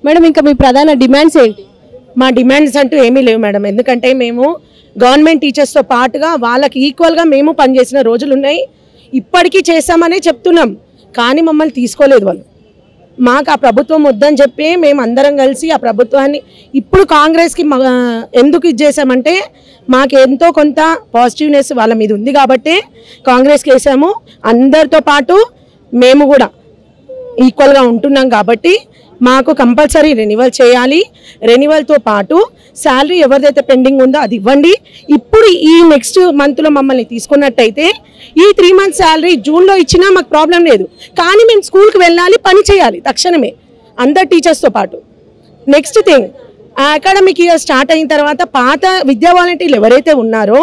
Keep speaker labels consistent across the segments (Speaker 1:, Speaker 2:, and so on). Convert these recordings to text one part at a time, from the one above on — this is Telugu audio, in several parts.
Speaker 1: మేడం ఇంకా మీ ప్రధాన డిమాండ్స్ ఏంటి?
Speaker 2: మా డిమాండ్స్ అంటూ ఏమీ లేవు మేడం. ఎందుకంటే మేము గవర్నమెంట్ టీచర్స్తో పాటుగా వాళ్ళకి ఈక్వల్గా మేము పనిచేసిన రోజులు ఉన్నాయి. ఇప్పటికీ చేస్తామనే చెప్తున్నాం, కానీ మమ్మల్ని తీసుకోలేదు వాళ్ళు. మాకు ఆ ప్రభుత్వం వద్దని చెప్పి మేము అందరం కలిసి ఆ ప్రభుత్వాన్ని ఇప్పుడు కాంగ్రెస్కి ఎందుకు ఇచ్చేసామంటే మాకు ఎంతో కొంత పాజిటివ్నెస్ వాళ్ళ మీద ఉంది కాబట్టి కాంగ్రెస్కి వేసాము. అందరితో పాటు మేము కూడా ఈక్వల్గా ఉంటున్నాం కాబట్టి మాకు కంపల్సరీ రెన్యువల్ చేయాలి. రెన్యువల్తో పాటు శాలరీ ఎవరిదైతే పెండింగ్ ఉందో అది ఇవ్వండి. ఇప్పుడు ఈ నెక్స్ట్ మంత్లో మమ్మల్ని తీసుకున్నట్టయితే ఈ 3 months శాలరీ జూన్లో ఇచ్చినా మాకు ప్రాబ్లం లేదు, కానీ మేము స్కూల్కి వెళ్ళాలి, పని చేయాలి తక్షణమే అందరు టీచర్స్తో పాటు. Next thing, academic year start అయిన తర్వాత పాత విద్యా వాలంటీర్లు ఎవరైతే ఉన్నారో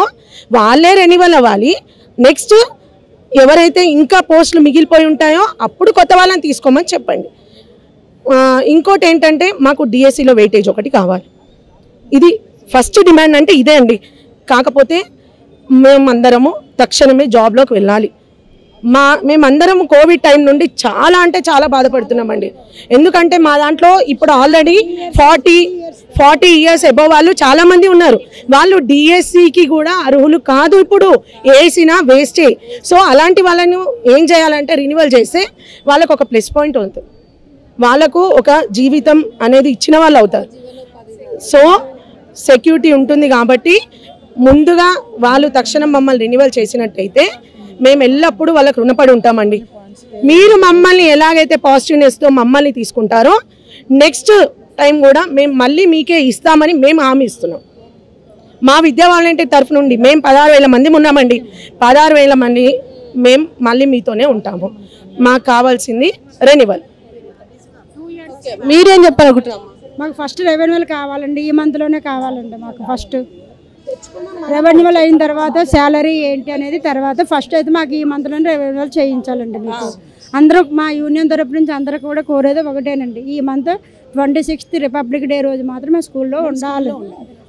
Speaker 2: వాళ్ళే రెన్యువల్ అవ్వాలి. నెక్స్ట్ ఎవరైతే ఇంకా పోస్టులు మిగిలిపోయి ఉంటాయో అప్పుడు కొత్త వాళ్ళని తీసుకోమని చెప్పండి. ఇంకోటి ఏంటంటే మాకు డిఎస్సిలో వెయిటేజ్ ఒకటి కావాలి. ఇది ఫస్ట్ డిమాండ్ అంటే ఇదే అండి. కాకపోతే మేమందరము తక్షణమే జాబ్లోకి వెళ్ళాలి. మేమందరం కోవిడ్ టైం నుండి చాలా అంటే చాలా బాధపడుతున్నామండి. ఎందుకంటే మా దాంట్లో ఇప్పుడు ఆల్రెడీ 40 years అబవ్ వాళ్ళు చాలామంది ఉన్నారు. వాళ్ళు డిఎస్సికి కూడా అర్హులు కాదు. ఇప్పుడు వేసినా వేస్టే. సో అలాంటి వాళ్ళను ఏం చేయాలంటే రెన్యువల్ చేస్తే వాళ్ళకు ఒక ప్లస్ పాయింట్ ఉంటుంది, వాళ్ళకు ఒక జీవితం అనేది ఇచ్చిన వాళ్ళు అవుతారు. సో సెక్యూరిటీ ఉంటుంది కాబట్టి ముందుగా వాళ్ళు తక్షణం మమ్మల్ని రెన్యువల్ చేసినట్టయితే మేము ఎల్లప్పుడూ వాళ్ళకు రుణపడి ఉంటామండి. మీరు మమ్మల్ని ఎలాగైతే పాజిటివ్నెస్తో మమ్మల్ని తీసుకుంటారో నెక్స్ట్ టైం కూడా మేము మళ్ళీ మీకే ఇస్తామని మేము హామీ ఇస్తున్నాం. మా విద్యా వాలంటీర్ తరఫు నుండి మేము 16,000 మంది ఉన్నామండి. 16,000 మంది మేము మళ్ళీ మీతోనే ఉంటాము. మాకు కావాల్సింది రెన్యువల్.
Speaker 1: మీరేం చెప్పాలనుకుంటున్నాము?
Speaker 3: మాకు ఫస్ట్ రెవెన్యూవల్ కావాలండి, ఈ మంత్లోనే కావాలండి. మాకు ఫస్ట్ రెవెన్యూవల్ అయిన తర్వాత శాలరీ ఏంటి అనేది తర్వాత ఫస్ట్ అయితే మాకు ఈ మంత్లోనే రెవెన్యూవల్ చేయించాలండి. మీకు అందరూ మా యూనియన్ తరపు నుంచి అందరూ కూడా కోరేది ఒకటేనండి, ఈ మంత్ 26th రిపబ్లిక్ డే రోజు మాత్రమే స్కూల్లో ఉండాలి.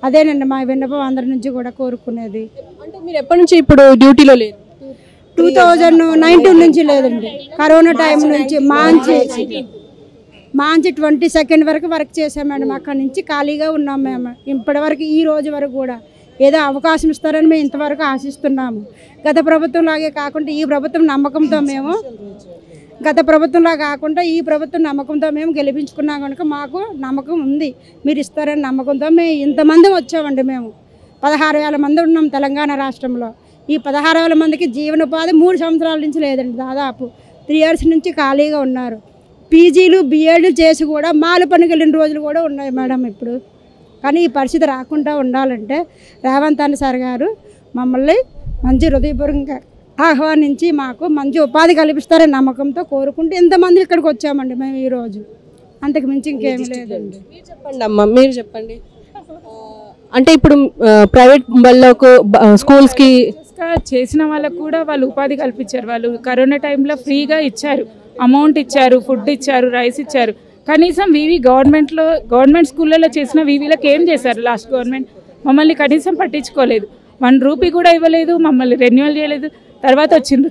Speaker 3: అదేనండి మా విన్నపం అందరి నుంచి కూడా కోరుకునేది.
Speaker 1: అంటే మీరు ఎప్పటి నుంచి ఇప్పుడు డ్యూటీలో లేదు?
Speaker 3: 2019 నుంచి లేదండి, కరోనా టైం నుంచి మార్చి 22nd వరకు వర్క్ చేసాం మేడం. అక్కడి నుంచి ఖాళీగా ఉన్నాం మేము ఇప్పటివరకు. ఈ రోజు వరకు కూడా ఏదో అవకాశం ఇస్తారని మేము ఇంతవరకు ఆశిస్తున్నాము. గత ప్రభుత్వం లాగే కాకుండా ఈ ప్రభుత్వం నమ్మకంతో మేము ఈ ప్రభుత్వం నమ్మకంతో మేము గెలిపించుకున్నాం కనుక మాకు నమ్మకం ఉంది, మీరు ఇస్తారని నమ్మకంతో మేము ఇంతమంది వచ్చామండి. మేము 16,000 మంది ఉన్నాం తెలంగాణ రాష్ట్రంలో. ఈ 16,000 మందికి జీవనోపాధి 3 సంవత్సరాల నుంచి లేదండి, దాదాపు 3 years నుంచి ఖాళీగా ఉన్నారు. పీజీలు బిఎడ్లు చేసి కూడా మాలు పనికి వెళ్ళిన రోజులు కూడా ఉన్నాయి మేడం ఇప్పుడు. కానీ ఈ పరిస్థితి రాకుండా ఉండాలంటే రేవంత్ అన్న సార్ గారు మమ్మల్ని మంచి హృదయపూర్వకంగా ఆహ్వానించి మాకు మంచి ఉపాధి కల్పిస్తారని నమ్మకంతో కోరుకుంటూ ఇంతమంది ఇక్కడికి వచ్చామండి మేము ఈరోజు. అంతకు మించి ఇంకేమీ లేదండి.
Speaker 1: మీరు చెప్పండి అమ్మ, మీరు చెప్పండి. అంటే ఇప్పుడు ప్రైవేట్ బళ్ళకు స్కూల్స్కి
Speaker 4: చేసిన వాళ్ళకు కూడా వాళ్ళు ఉపాధి కల్పించారు. వాళ్ళు కరోనా టైంలో ఫ్రీగా ఇచ్చారు, అమౌంట్ ఇచ్చారు, ఫుడ్ ఇచ్చారు, రైస్ ఇచ్చారు. కనీసం గవర్నమెంట్ స్కూళ్ళలో చేసిన వీవీలకు ఏం చేశారు? లాస్ట్ గవర్నమెంట్ మమ్మల్ని కనీసం పట్టించుకోలేదు, 1 రూపీ కూడా ఇవ్వలేదు, మమ్మల్ని రెన్యువల్ చేయలేదు. తర్వాత వచ్చింది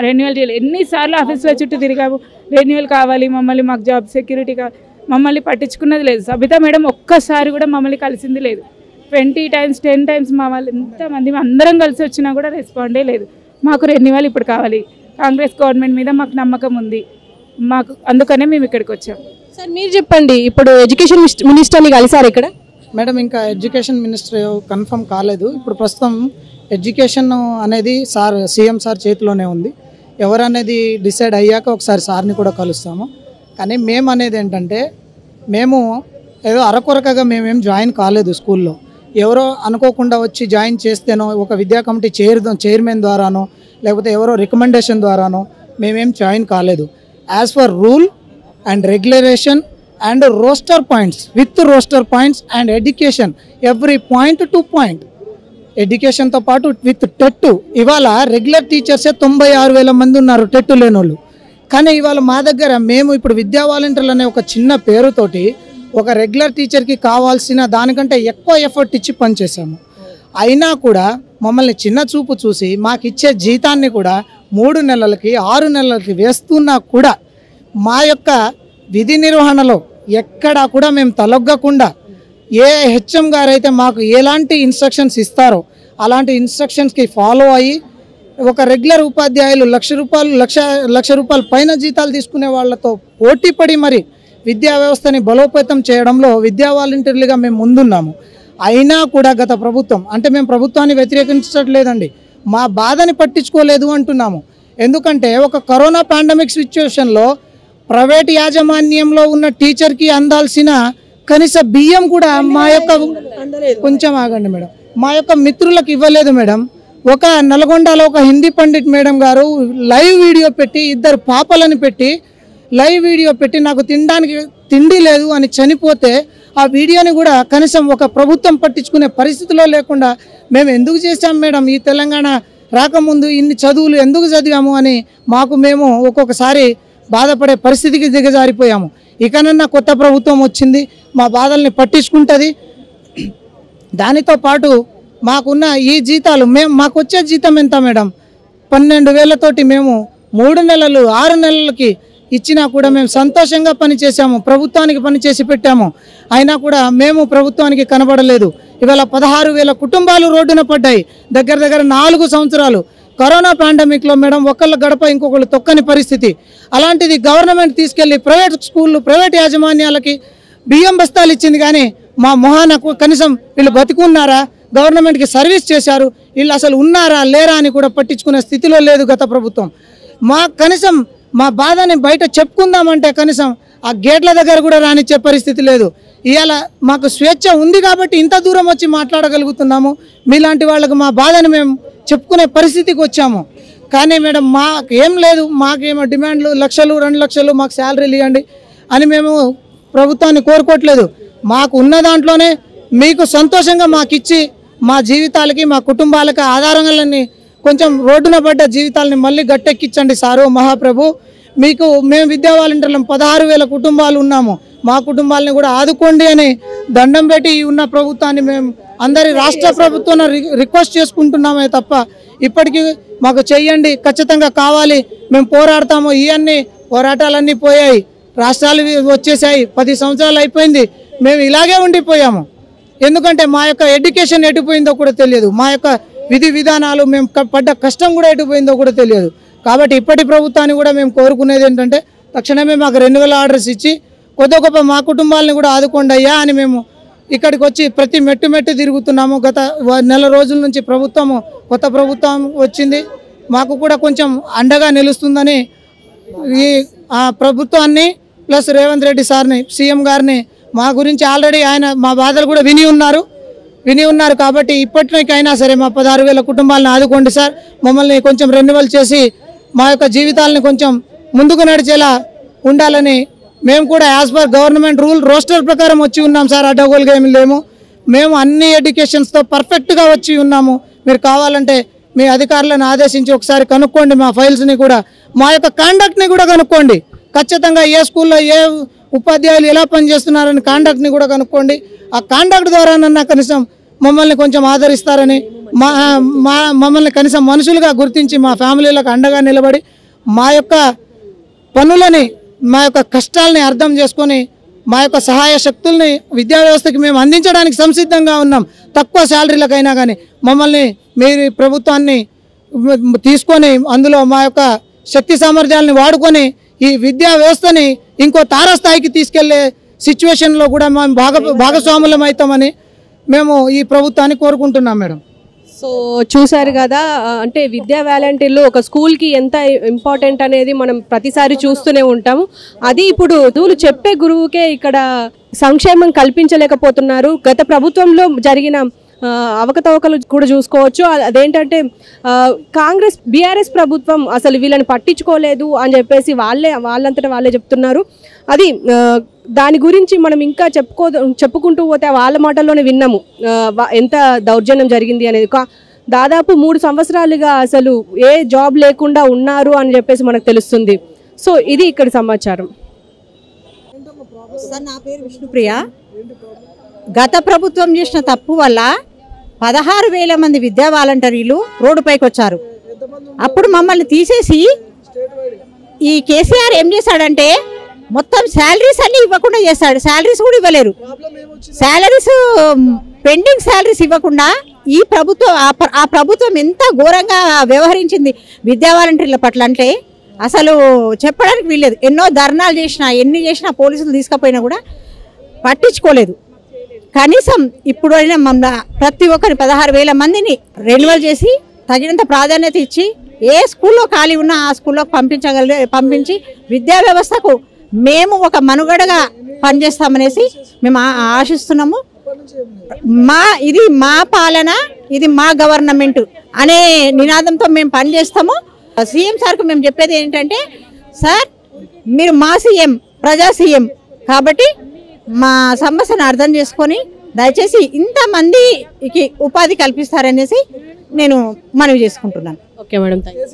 Speaker 4: రెన్యువల్ చేయలేదు. ఎన్నిసార్లు ఆఫీసులో చుట్టూ తిరిగాము, రెన్యువల్ కావాలి మమ్మల్ని, మాకు జాబ్ సెక్యూరిటీ కావాలి, మమ్మల్ని పట్టించుకున్నది లేదు. సబితా మేడం ఒక్కసారి కూడా మమ్మల్ని కలిసింది లేదు. 20 times 10 times మా వాళ్ళు ఎంతమంది అందరం కలిసి వచ్చినా కూడా రెస్పాండే లేదు. మాకు రెన్యువల్ ఇప్పుడు కావాలి. కాంగ్రెస్ గవర్నమెంట్ మీద మాకు నమ్మకం ఉంది, మాకు అందుకనే మేము ఇక్కడికి వచ్చాం.
Speaker 1: సార్ మీరు చెప్పండి, ఇప్పుడు ఎడ్యుకేషన్ మినిస్టర్ని కలిసారు ఇక్కడ?
Speaker 5: మేడం ఇంకా ఎడ్యుకేషన్ మినిస్టర్ కన్ఫర్మ్ కాలేదు. ఇప్పుడు ప్రస్తుతం ఎడ్యుకేషన్ అనేది సీఎం సార్ చేతిలోనే ఉంది. ఎవరనేది డిసైడ్ అయ్యాక ఒకసారి సార్ని కూడా కలుస్తాము. కానీ మేము అనేది ఏంటంటే మేము ఏదో అరకొరకగా మేమేం జాయిన్ కాలేదు స్కూల్లో. ఎవరో అనుకోకుండా వచ్చి జాయిన్ చేస్తేనో, ఒక విద్యా కమిటీ చైర్మన్ ద్వారానో, లేకపోతే ఎవరో రికమెండేషన్ ద్వారానో మేమేం జాయిన్ కాలేదు. As per rule and regulation and roster points, with roster points and education, every point to point ఎడ్యుకేషన్తో పాటు విత్ టెట్. ఇవాళ రెగ్యులర్ టీచర్సే 96,000 మంది ఉన్నారు టెట్ లేనోళ్ళు. కానీ ఇవాళ మా దగ్గర మేము ఇప్పుడు విద్యా వాలంటీర్లు అనే ఒక చిన్న పేరుతోటి ఒక రెగ్యులర్ టీచర్కి కావాల్సిన దానికంటే ఎక్కువ ఎఫర్ట్ ఇచ్చి పనిచేసాము. అయినా కూడా మమ్మల్ని చిన్న చూపు చూసి మాకు ఇచ్చే జీతాన్ని కూడా 3 నెలలకి 6 నెలలకి వేస్తున్నా కూడా మా యొక్క విధి నిర్వహణలో ఎక్కడా కూడా మేము తలొగ్గకుండా ఏ హెచ్ఎం గారు అయితే మాకు ఎలాంటి ఇన్స్ట్రక్షన్స్ ఇస్తారో అలాంటి ఇన్స్ట్రక్షన్స్కి ఫాలో అయ్యి ఒక రెగ్యులర్ ఉపాధ్యాయులు లక్ష రూపాయల పైన జీతాలు తీసుకునే వాళ్ళతో పోటీపడి మరి విద్యా వ్యవస్థని బలోపేతం చేయడంలో విద్యా వాలంటీర్లుగా మేము ముందున్నాము. అయినా కూడా గత ప్రభుత్వం, అంటే మేము ప్రభుత్వాన్ని వ్యతిరేకించట్లేదండి, మా బాధని పట్టించుకోలేదు అంటున్నాము. ఎందుకంటే ఒక కరోనా పాండమిక్ సిచ్యువేషన్లో ప్రైవేట్ యాజమాన్యంలో ఉన్న టీచర్కి అందాల్సిన కనీస బియ్యం కూడా మా యొక్క కొంచెం ఆగండి మేడం, మా యొక్క మిత్రులకు ఇవ్వలేదు మేడం. ఒక నల్గొండలో ఒక హిందీ పండిట్ మేడం గారు లైవ్ వీడియో పెట్టి 2 పాపలను పెట్టి లైవ్ వీడియో పెట్టి నాకు తినడానికి తిండి లేదు అని చనిపోతే ఆ వీడియోని కూడా కనీసం ఒక ప్రభుత్వం పట్టించుకునే పరిస్థితిలో లేకుండా మేము ఎందుకు చేశాం మేడం, ఈ తెలంగాణ రాకముందు ఇన్ని చదువులు ఎందుకు చదివాము అని మేము ఒక్కొక్కసారి బాధపడే పరిస్థితికి దిగజారిపోయాము. ఇకనన్నా కొత్త ప్రభుత్వం వచ్చింది, మా బాధల్ని పట్టించుకుంటుంది. దానితో పాటు మాకున్న ఈ జీతాలు మాకు వచ్చే జీతం ఎంత మేడం? 12,000తోటి మేము 3 నెలలు 6 నెలలకి ఇచ్చినా కూడా మేము సంతోషంగా పనిచేసాము, ప్రభుత్వానికి పనిచేసి పెట్టాము. అయినా కూడా మేము ప్రభుత్వానికి కనబడలేదు. ఇవాళ 16,000 కుటుంబాలు రోడ్డున పడ్డాయి. దగ్గర 4 సంవత్సరాలు కరోనా పాండమిక్లో మేడం ఒకళ్ళ గడప ఇంకొకళ్ళు తొక్కని పరిస్థితి. అలాంటిది గవర్నమెంట్ తీసుకెళ్ళి ప్రైవేట్ స్కూళ్ళు ప్రైవేట్ యాజమాన్యాలకి బియ్యం బస్తాలు ఇచ్చింది, కానీ మా మొహానకు కనీసం వీళ్ళు బతికున్నారా, గవర్నమెంట్కి సర్వీస్ చేశారు, వీళ్ళు అసలు ఉన్నారా లేరా అని కూడా పట్టించుకునే స్థితిలో లేదు గత ప్రభుత్వం. కనీసం మా బాధని బయట చెప్పుకుందామంటే కనీసం ఆ గేట్ల దగ్గర కూడా రానిచ్చే పరిస్థితి లేదు. ఇవాళ మాకు స్వేచ్ఛ ఉంది కాబట్టి ఇంత దూరం వచ్చి మాట్లాడగలుగుతున్నాము. మీలాంటి వాళ్ళకు మా బాధని మేము చెప్పుకునే పరిస్థితికి వచ్చాము. కానీ మేడం మాకేం లేదు, మాకేమో డిమాండ్లు లక్షలు 2 లక్షలు మాకు శాలరీలు ఇవ్వండి అని మేము ప్రభుత్వాన్ని కోరుకోవట్లేదు. మాకు ఉన్న దాంట్లోనే మీకు సంతోషంగా మాకు ఇచ్చి మా జీవితాలకి మా కుటుంబాలకి ఆధారాలన్నీ కొంచెం రోడ్డున పడ్డ జీవితాలని మళ్ళీ గట్టెక్కించండి సారు మహాప్రభు. మేము విద్యా వాలంటీర్లం 16,000 కుటుంబాలు ఉన్నాము, మా కుటుంబాలని కూడా ఆదుకోండి అని దండం పెట్టి ఉన్న ప్రభుత్వాన్ని మేము అందరి రాష్ట్ర ప్రభుత్వం రిక్వెస్ట్ చేసుకుంటున్నామే తప్ప ఇప్పటికీ మాకు చెయ్యండి, ఖచ్చితంగా కావాలి, మేము పోరాడతాము. ఇవన్నీ పోరాటాలన్నీ పోయాయి, రాష్ట్రాలు వచ్చేసాయి, 10 సంవత్సరాలు అయిపోయింది, మేము ఇలాగే ఉండిపోయాము. ఎందుకంటే మా యొక్క ఎడ్యుకేషన్ ఎటుపోయిందో కూడా తెలియదు, మా యొక్క విధి విధానాలు మేము పడ్డ కష్టం కూడా ఎటుపోయిందో కూడా తెలియదు. కాబట్టి ఇప్పటి ప్రభుత్వాన్ని కూడా మేము కోరుకునేది ఏంటంటే తక్షణమే మాకు 2,000 ఆర్డర్స్ ఇచ్చి కొద్ది గొప్ప మా కుటుంబాలని కూడా ఆదుకోండి అయ్యా అని మేము ఇక్కడికి వచ్చి ప్రతి మెట్టు తిరుగుతున్నాము. గత నెల రోజుల నుంచి కొత్త ప్రభుత్వం వచ్చింది, మాకు కూడా కొంచెం అండగా నిలుస్తుందని ఈ ప్రభుత్వాన్ని ప్లస్ రేవంత్ రెడ్డి సార్ని సీఎం గారిని మా గురించి ఆల్రెడీ ఆయన మా బాధలు కూడా విని ఉన్నారు. కాబట్టి ఇప్పటికైనా సరే మా 16,000 కుటుంబాలను ఆదుకోండి సార్, మమ్మల్ని కొంచెం రెన్యువల్ చేసి మా యొక్క జీవితాలని కొంచెం ముందుకు నడిచేలా ఉండాలని మేము కూడా as per government rule roster ప్రకారం వచ్చి ఉన్నాం సార్. అడ్డగోలుగా ఏమి లేము, మేము అన్ని ఎడ్యుకేషన్స్తో పర్ఫెక్ట్గా వచ్చి ఉన్నాము. మీరు కావాలంటే మీ అధికారులను ఆదేశించి ఒకసారి కనుక్కోండి, మా ఫైల్స్ని కూడా మా యొక్క కాండక్ట్ని కూడా కనుక్కోండి. ఖచ్చితంగా ఏ స్కూల్లో ఏ ఉపాధ్యాయులు ఎలా పనిచేస్తున్నారని కాండక్ట్ని కూడా కనుక్కోండి. ఆ కాండక్ట్ ద్వారానన్నా కనీసం మమ్మల్ని కొంచెం ఆదరిస్తారని మమ్మల్ని కనీసం మనుషులుగా గుర్తించి మా ఫ్యామిలీలకు అండగా నిలబడి మా యొక్క పనులని మా యొక్క కష్టాలని అర్థం చేసుకొని మా యొక్క సహాయ శక్తుల్ని విద్యా వ్యవస్థకి మేము అందించడానికి సంసిద్ధంగా ఉన్నాం. తక్కువ శాలరీలకైనా కానీ మమ్మల్ని మీరు ప్రభుత్వాన్ని తీసుకొని అందులో మా యొక్క శక్తి సామర్థ్యాలని వాడుకొని ఈ విద్యా వ్యవస్థని ఇంకో తారాస్థాయికి తీసుకెళ్లే సిచ్యువేషన్లో కూడా మేము భాగస్వాములం అవుతామని మేము ఈ ప్రభుత్వాన్ని కోరుకుంటున్నాం మేడం.
Speaker 1: సో చూసారు కదా, అంటే విద్యా వాలంటీర్లు ఒక స్కూల్కి ఎంత ఇంపార్టెంట్ అనేది మనం ప్రతిసారి చూస్తూనే ఉంటాము. అది ఇప్పుడు చెప్పే గురువుకే ఇక్కడ సంక్షేమం కల్పించలేకపోతున్నారు. గత ప్రభుత్వంలో జరిగిన అవకతవకలు కూడా చూసుకోవచ్చు. అదేంటంటే బీఆర్ఎస్ ప్రభుత్వం అసలు వీళ్ళని పట్టించుకోలేదు అని చెప్పేసి వాళ్ళంతటా వాళ్ళే చెప్తున్నారు. అది దాని గురించి మనం ఇంకా చెప్పుకుంటూ పోతే వాళ్ళ మాటల్లోనే విన్నాము ఎంత దౌర్జన్యం జరిగింది అనేది. దాదాపు 3 సంవత్సరాలుగా అసలు ఏ జాబ్ లేకుండా ఉన్నారు అని చెప్పేసి మనకు తెలుస్తుంది. సో ఇది ఇక్కడ సమాచారం.
Speaker 6: సార్, నా పేరు విష్ణుప్రియ. గత ప్రభుత్వం చేసిన తప్పు వల్ల 16,000 మంది విద్యా వాలంటీర్లు రోడ్డుపైకి వచ్చారు. అప్పుడు మమ్మల్ని తీసేసి ఈ కేసీఆర్ ఏం చేశాడంటే మొత్తం శాలరీస్ అన్నీ ఇవ్వకుండా చేస్తాడు. శాలరీస్ కూడా ఇవ్వలేరు. శాలరీస్ పెండింగ్ శాలరీస్ ఇవ్వకుండా ఈ ప్రభుత్వం ఆ ప్రభుత్వం ఎంత ఘోరంగా వ్యవహరించింది విద్యా వాలంటీర్ల పట్ల అంటే అసలు చెప్పడానికి వీల్లేదు. ఎన్నో ధర్నాలు చేసినా ఎన్ని చేసినా పోలీసులు తీసుకుపోయినా కూడా పట్టించుకోలేదు. కనీసం ఇప్పుడైనా మన ప్రతి ఒక్కరి 16,000 మందిని రెన్యువల్ చేసి తగినంత ప్రాధాన్యత ఇచ్చి ఏ స్కూల్లో ఖాళీ ఉన్నా ఆ స్కూల్లోకి పంపించి విద్యా వ్యవస్థకు మేము ఒక మనుగడగా పనిచేస్తామనేసి మేము ఆశిస్తున్నాము. ఇది మా పాలన, ఇది మా గవర్నమెంట్ అనే నినాదంతో మేము పనిచేస్తాము. సీఎం సార్కు మేము చెప్పేది ఏంటంటే, సార్ మీరు మా సీఎం, ప్రజా సీఎం కాబట్టి మా సమస్యను అర్థం చేసుకొని దయచేసి ఇంతమందికి ఉపాధి కల్పిస్తారనేసి నేను మనవి చేసుకుంటున్నాను.
Speaker 1: Okay madam, thank you.